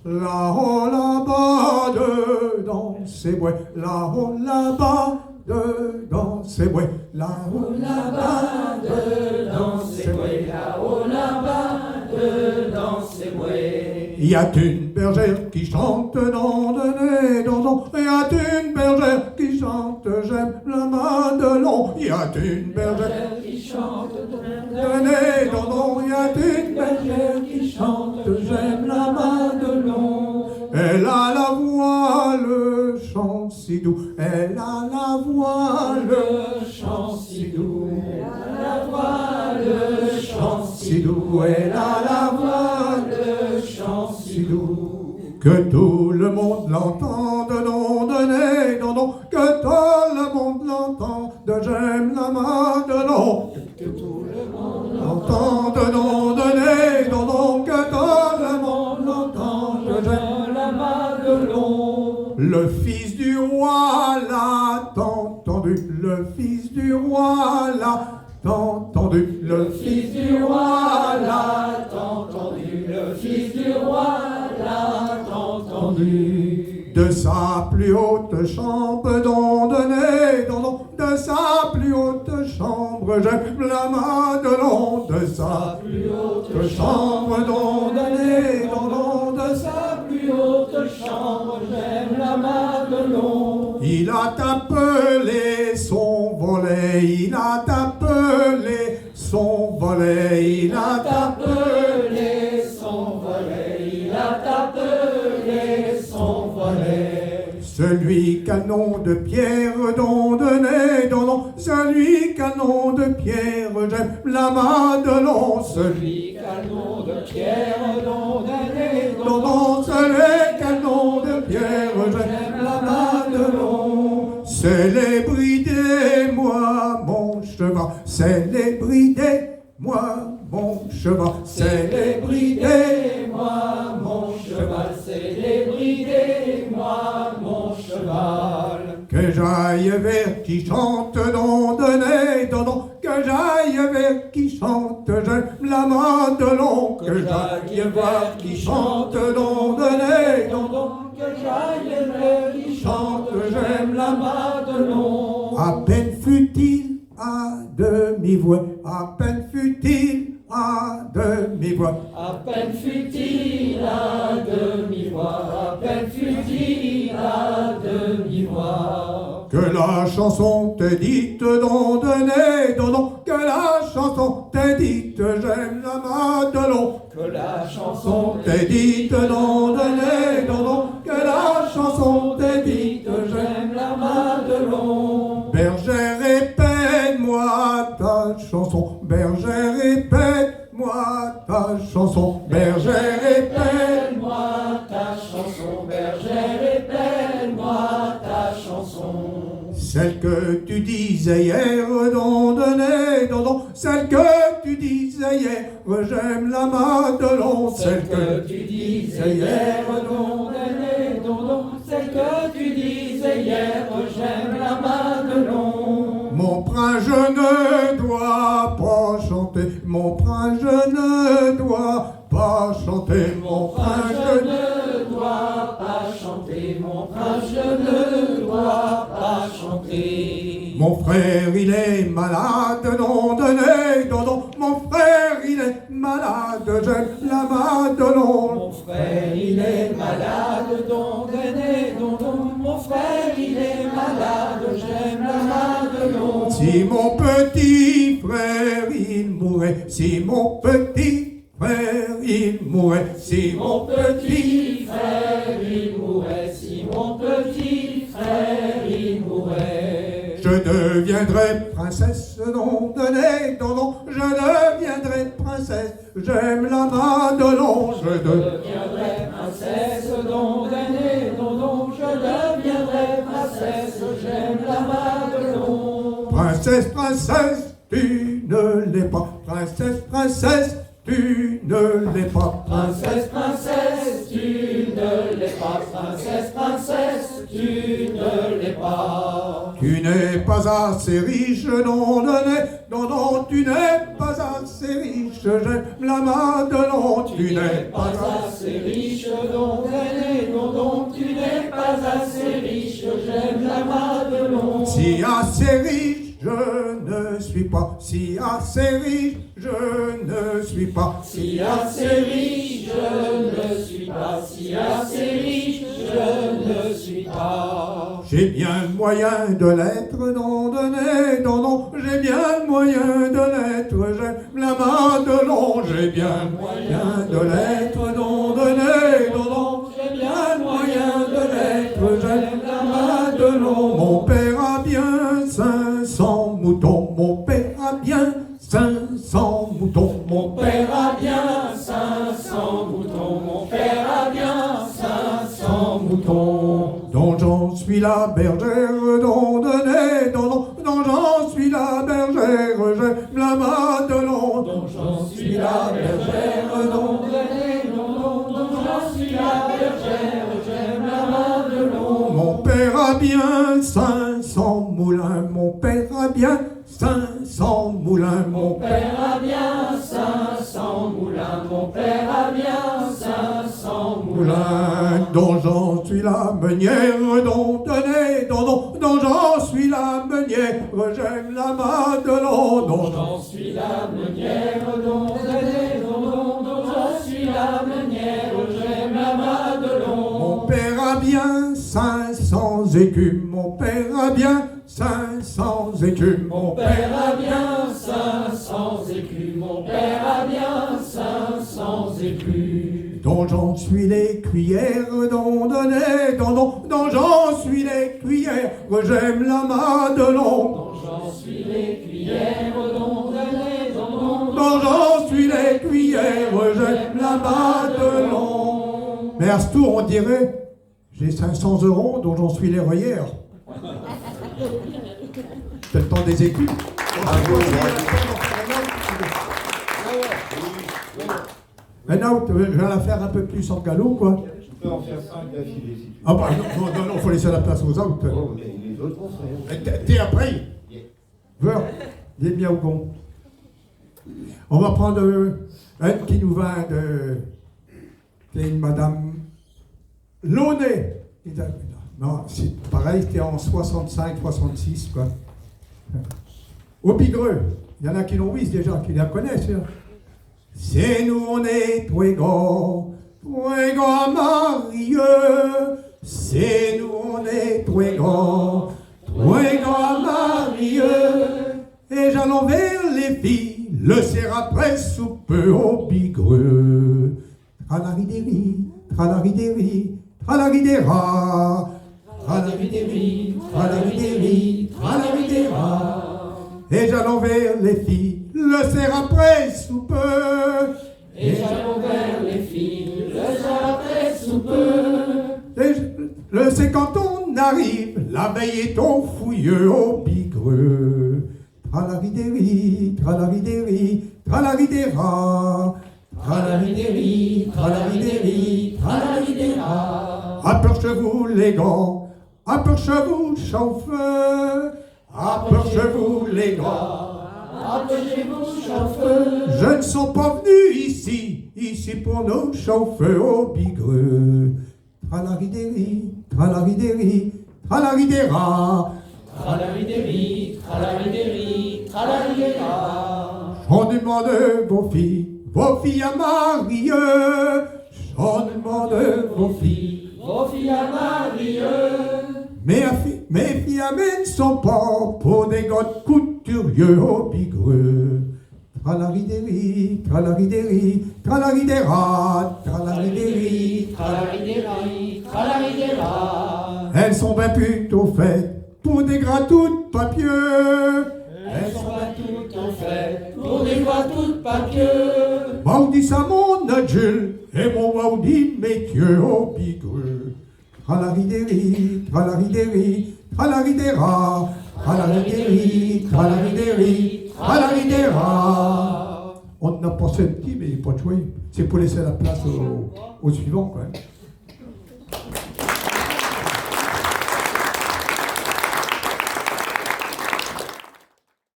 Là-haut, là-bas, dedans ces bois, là-haut, là-bas, dedans ces bois, là-haut, là-bas, dedans ces bois, là-haut, là-bas, dedans ces bois. Il y a une bergère qui chante dans de nez, dans. Il y a une bergère qui chante, j'aime la Madelon. Il y a une bergère qui chante de nez, dans. Il y a une bergère qui chante, j'aime la Madelon. Elle a la voix, le chant si doux. Elle a la voix, le chant si doux. Elle a la voix, le chant si doux. Elle a la voix, le chant si doux. Que tout le monde l'entende, non de nez, non. Que tout le monde l'entende, j'aime la Madelon. Que tout le monde l'entende, non de nez, non. Que tout le monde l'entende, j'aime la Madelon. Le fils du roi l'a entendu, le fils du roi l'a entendu, le fils du roi l'a entendu, le fils du roi l'a entendu. De sa plus haute chambre, don de nez, don, de sa plus haute chambre, j'aime la Madelon. De sa plus haute chambre, don de nez, don, de sa plus haute chambre, j'aime la Madelon. Il a appelé son volet, il a appelé son volet, il a appelé son volet, il a appelé son volet. Celui qu'a nom de Pierre, don de nez, don, celui qu'a nom de Pierre, j'aime la Madelon. Celui qu'a nom de Pierre, don de nez, don, celui qu'a nom de Pierre, j'aime la Madelon. Célébrité-moi mon cheval, célébrité-moi mon cheval, célébrité-moi mon cheval, célébrité-moi mon cheval. Que j'aille vers qui chante, don de nez, don, que j'aille vers qui chante, j'aime la Madelon. Que j'aille vers qui chante, don de nez, don, que j'aille vers qui chante, j'aime la Madelon. À peine fut-il à demi-voix, à peine fut-il à demi-voix, à peine fut-il à demi-voix, à peine fut-il à demi-voix. Que la chanson te dite, don de nez, don, que la chanson te dite, j'aime la Madelon. Que la chanson te dite, don de nez, don, que la chanson te dite, j'aime la Madelon. Bergère, répète-moi ta chanson, bergère, répète-moi ta chanson, bergère, répète-moi ta chanson, bergère, répète-moi ta chanson. Celle que tu disais hier, don de nez, don, celle que tu disais hier, j'aime la Madelon. Celle que tu disais hier, don de nez, don, celle que tu disais hier, j'aime la Madelon. Mon prince, je ne dois pas chanter, mon prince, je ne dois pas chanter, mon prince, je ne dois pas chanter, mon prince, je ne dois pas chanter. Mon frère, il est malade, don de nez, don, mon frère, il est malade, j'aime la Madelon. Mon frère, il est malade, don de nez, don, mon frère, il est malade, j'aime la Madelon. Si mon petit frère, il mourait, si mon petit frère, il mourait, si mon petit frère, il mourait, si mon petit frère, il mourait. Je deviendrai princesse, don de nez, don, je deviendrai princesse, j'aime la Madelon. Je deviendrai princesse, don de nez, don, je deviendrai princesse, j'aime la Madelon. Princesse, princesse, tu ne l'es pas, princesse, tu ne l'es pas. Princesse, princesse, tu ne ne l'es pas, princesse, princesse, tu ne l'es pas. Tu n'es pas assez riche, non, non, tu n'es pas assez riche, j'aime la Madelon. Tu n'es pas assez riche, non, tu n'es pas assez riche, j'aime la Madelon. Si assez riche, je ne suis pas, si assez riche, je ne suis pas. Si assez riche, je ne suis pas, si assez riche, je ne suis pas. J'ai bien le moyen de l'être, non, non, j'ai bien le moyen de l'être, j'aime la Madelon. J'ai bien le moyen de l'être, non, non, j'ai bien le moyen de l'être, j'aime la Madelon. Mon père a bien 500 moutons, mon père a bien 500 moutons, mon père a bien 500 moutons, mon père a bien 500 moutons. Dont j'en suis la bergère, dont j'en suis la bergère, j'aime la Madelon. Dont j'en suis la bergère, dont j'en suis la bergère, j'aime la Madelon. Mon père a bien 500 moulins, mon père a bien 500 moulins, mon père a bien 500 moulins, mon père a bien 500 moulins. Dont j'en suis la meunière, dont j'en suis la meunière, j'aime la Madelon. Dont j'en suis la meunière, dont j'en suis la meunière, j'aime la Madelon. Mon père a bien 500 écus, mon père a bien 500 écus, mon père a bien 500 écus, mon père a bien 500 écus. Dont j'en suis les cuillères, dont j'en suis les cuillères, j'aime la Madelon. Dont j'en suis les cuillères, dont j'en suis les cuillères, j'aime la Madelon. Mais à ce tour, on dirait, j'ai 500 € dont j'en suis les reyères. C'est le temps des équipes. Maintenant, je vais la faire un peu plus en galop, quoi. Tu peux en faire 5 d'affilée si tu veux. Ah bah non, faut laisser la place aux autres. Oh, mais les autres vont faire. T'es après. Voir, des miaugons. On va prendre un qui nous vient de... C'est une madame Launay. Non, c'est pareil, c'était en 65-66, quoi. Au Bigreux, il y en a qui l'ont vu déjà, qui la connaissent. Hein. C'est nous, on est Touégan Marieux. C'est nous, on est Touégan Marieux. Et j'allons vers les filles, le serre après soupe au Bigreux. Tralaridéri, tralaridéri, tralaridéra. Tralaridéri, tralaridéri, tralaridéra. Et j'allons vers les filles, le serre après soupe. Et j'allons vers les filles, le serre après soupe. C'est quand on arrive, la veille est au fouilleux au Bigreux. Tralaridéri, tralaridéri, tralaridéra. Tralaridéri, tralaridéri, tralaridéra. Approchez-vous les gants, approchez-vous chauffeur. Approchez-vous les gants, approchez-vous chauffeur. Je ne suis pas venu ici pour nos chauffeurs au Bigreux. Tralaridéri, tralaridéri, tralaridéra. Tralaridéri, tralaridéri, tralaridéra. J'en demande vos filles à Marieux. J'en demande vos filles à Marieux. Mes filles ne sont pas pour des gars couturiers au Bigreux. Tralaridéri, tralaridéri, tralaridéra, tralaridéri, tralaridéri, tralaridéra. Elles sont bien plutôt faites pour des gratouts de papier. Elles sont bien plutôt faites pour des gratouts de papier. Maudit ça mon Jules et mon maudit métier au Bigreux. Tralaridéri, tralaridéri, tralaridéra, tralaridéri, tralaridéri, tralaridéra. On n'a pas ce petit, mais il n'est pas de choix. C'est pour laisser la place au suivant, quand même.